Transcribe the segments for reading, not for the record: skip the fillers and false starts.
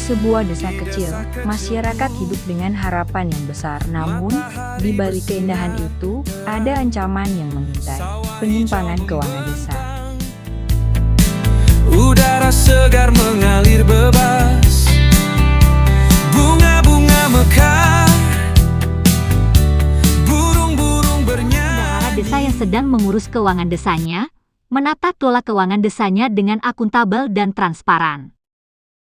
sebuah desa kecil, masyarakat hidup dengan harapan yang besar. Namun, di balik keindahan itu, ada ancaman yang mengintai, penyimpangan keuangan desa. Udara segar mengalir bebas, bunga-bunga mekar, burung-burung bernyanyi. Bendahara desa yang sedang mengurus keuangan desanya, menata kelola keuangan desanya dengan akuntabel dan transparan.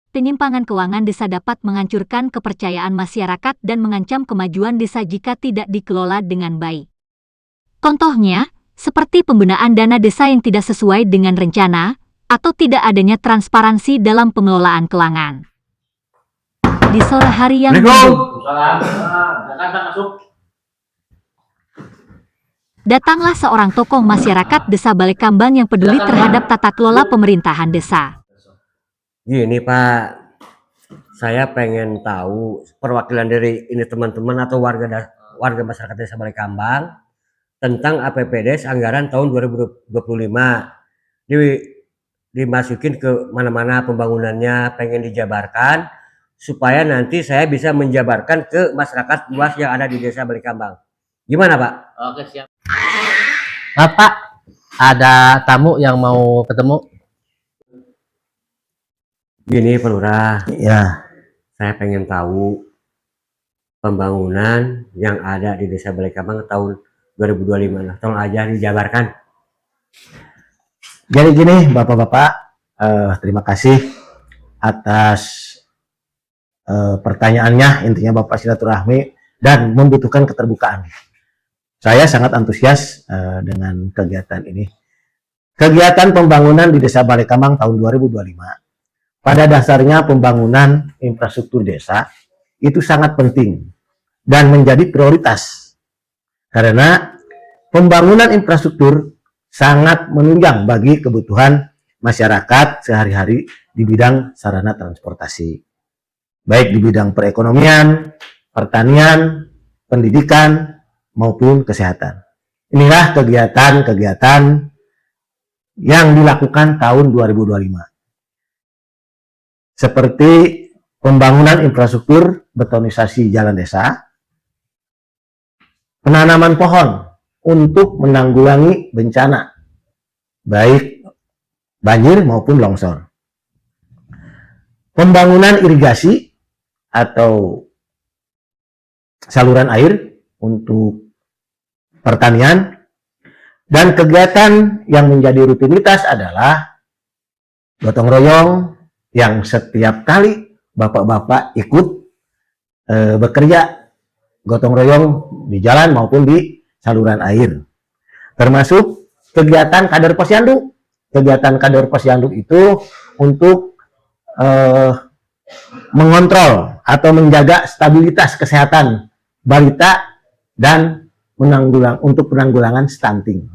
Penyimpangan keuangan desa dapat menghancurkan kepercayaan masyarakat dan mengancam kemajuan desa jika tidak dikelola dengan baik. Contohnya, seperti penggunaan dana desa yang tidak sesuai dengan rencana, atau tidak adanya transparansi dalam pengelolaan keuangan. Di sore hari yang datanglah seorang tokoh masyarakat desa Balekambang yang peduli terhadap tata kelola pemerintahan desa. Gini Pak, saya pengen tahu perwakilan dari ini teman-teman atau warga masyarakat desa Balekambang tentang APBDes anggaran tahun 2025. Dimasukin ke mana-mana pembangunannya, pengen dijabarkan supaya nanti saya bisa menjabarkan ke masyarakat luas yang ada di desa Balekambang. Gimana Pak? Oke, siap. Bapak, ada tamu yang mau ketemu. Gini Pak Lurah, Ya, saya pengen tahu pembangunan yang ada di desa Balekambang tahun 2025. Nah, tolong aja dijabarkan. jadi gini Bapak-Bapak, terima kasih atas pertanyaannya. Intinya Bapak silaturahmi dan membutuhkan keterbukaan. Saya sangat antusias dengan kegiatan ini. Kegiatan pembangunan di desa Balekambang tahun 2025. Pada dasarnya pembangunan infrastruktur desa itu sangat penting dan menjadi prioritas. Karena pembangunan infrastruktur sangat menunjang bagi kebutuhan masyarakat sehari-hari di bidang sarana transportasi. Baik di bidang perekonomian, pertanian, pendidikan, maupun kesehatan. Inilah kegiatan-kegiatan yang dilakukan tahun 2025. Seperti pembangunan infrastruktur betonisasi jalan desa, penanaman pohon untuk menanggulangi bencana, baik banjir maupun longsor. Pembangunan irigasi atau saluran air untuk pertanian, dan kegiatan yang menjadi rutinitas adalah gotong royong yang setiap kali bapak-bapak ikut bekerja gotong royong di jalan maupun di saluran air. Termasuk kegiatan kader posyandu. Kegiatan kader posyandu itu untuk mengontrol atau menjaga stabilitas kesehatan balita dan untuk penanggulangan stunting.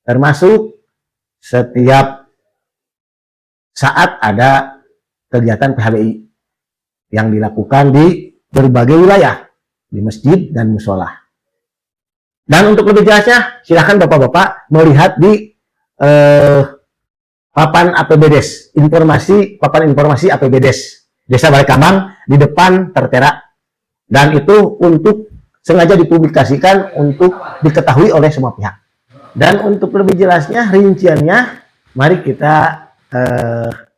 Termasuk setiap saat ada kegiatan PHBI yang dilakukan di berbagai wilayah, di masjid dan musola. Dan untuk lebih jelasnya, silakan Bapak-Bapak melihat di papan APBDes, papan informasi APBDes Desa Balekambang di depan tertera. Dan itu untuk sengaja dipublikasikan untuk diketahui oleh semua pihak. Dan untuk lebih jelasnya, rinciannya, mari kita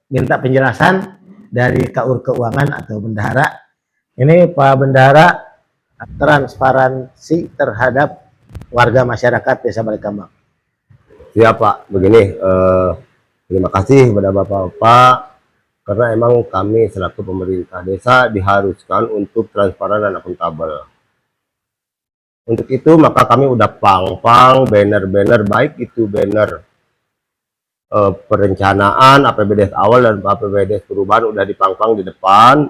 minta penjelasan dari KUR Keuangan atau Bendahara. Ini Pak Bendahara, transparansi terhadap warga masyarakat Desa Balekambang. Siap Pak, begini, terima kasih kepada Bapak-Bapak karena emang kami selaku pemerintah desa diharuskan untuk transparan dan akuntabel. Untuk itu maka kami udah pang-pang banner-banner, baik itu banner perencanaan APBDes awal dan APBDes perubahan udah dipang-pang di depan.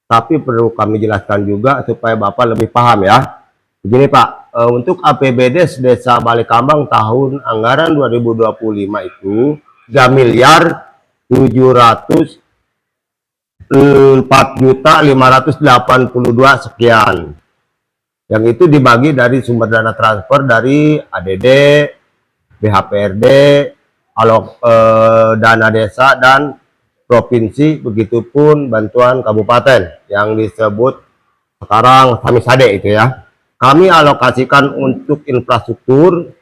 Tapi perlu kami jelaskan juga supaya Bapak lebih paham ya. Begini Pak, untuk APBDes Desa Balekambang tahun anggaran 2025 itu 3.704.582 sekian. Yang itu dibagi dari sumber dana transfer dari ADD, BHPRD, dana desa, dan provinsi, begitupun bantuan kabupaten yang disebut sekarang Samisade itu ya. Kami alokasikan untuk infrastruktur,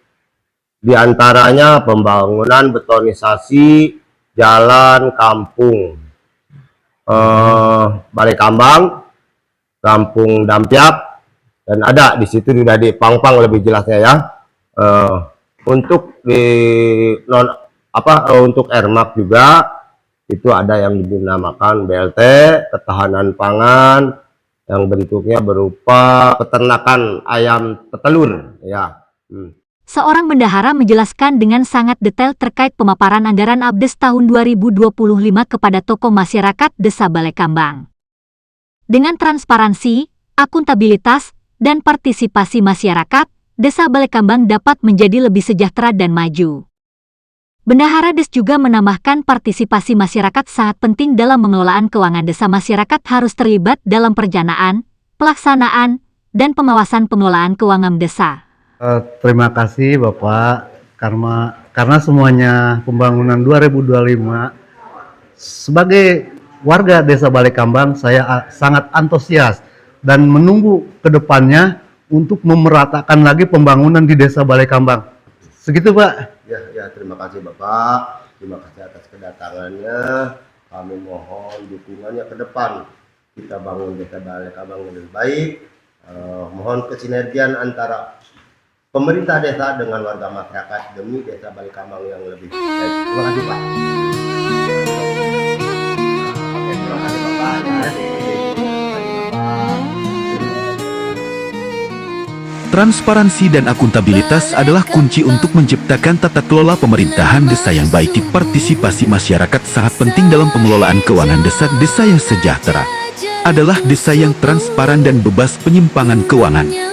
diantaranya pembangunan betonisasi jalan kampung Balai Kambang, Kampung Dampiak, dan ada di situ sudah di Pangpang lebih jelasnya ya. Untuk untuk Ermak juga itu ada yang dinamakan BLT ketahanan pangan yang bentuknya berupa peternakan ayam petelur ya. Seorang bendahara menjelaskan dengan sangat detail terkait pemaparan anggaran ABDES tahun 2025 kepada tokoh masyarakat Desa Balai Kambang. Dengan transparansi, akuntabilitas, dan partisipasi masyarakat, Desa Balai Kambang dapat menjadi lebih sejahtera dan maju. Bendahara Des juga menambahkan partisipasi masyarakat sangat penting dalam pengelolaan keuangan desa. Masyarakat harus terlibat dalam perencanaan, pelaksanaan, dan pengawasan pengelolaan keuangan desa. Terima kasih Bapak, karena semuanya pembangunan 2025, sebagai warga Desa Balai Kambang, saya sangat antusias dan menunggu ke depannya untuk memeratakan lagi pembangunan di Desa Balai Kambang. Segitu Pak. Ya, terima kasih Bapak. Terima kasih atas kedatangannya. Kami mohon dukungannya ke depan. Kita bangun Desa Balai Kambang yang lebih baik. Mohon kesinergian antara pemerintah desa dengan warga masyarakat demi Desa Balai Kambang yang lebih baik. Terima kasih Pak. Oke, terima kasih Bapak. Terima kasih. Transparansi dan akuntabilitas adalah kunci untuk menciptakan tata kelola pemerintahan desa yang baik. Partisipasi masyarakat sangat penting dalam pengelolaan keuangan desa. Desa yang sejahtera adalah desa yang transparan dan bebas penyimpangan keuangan.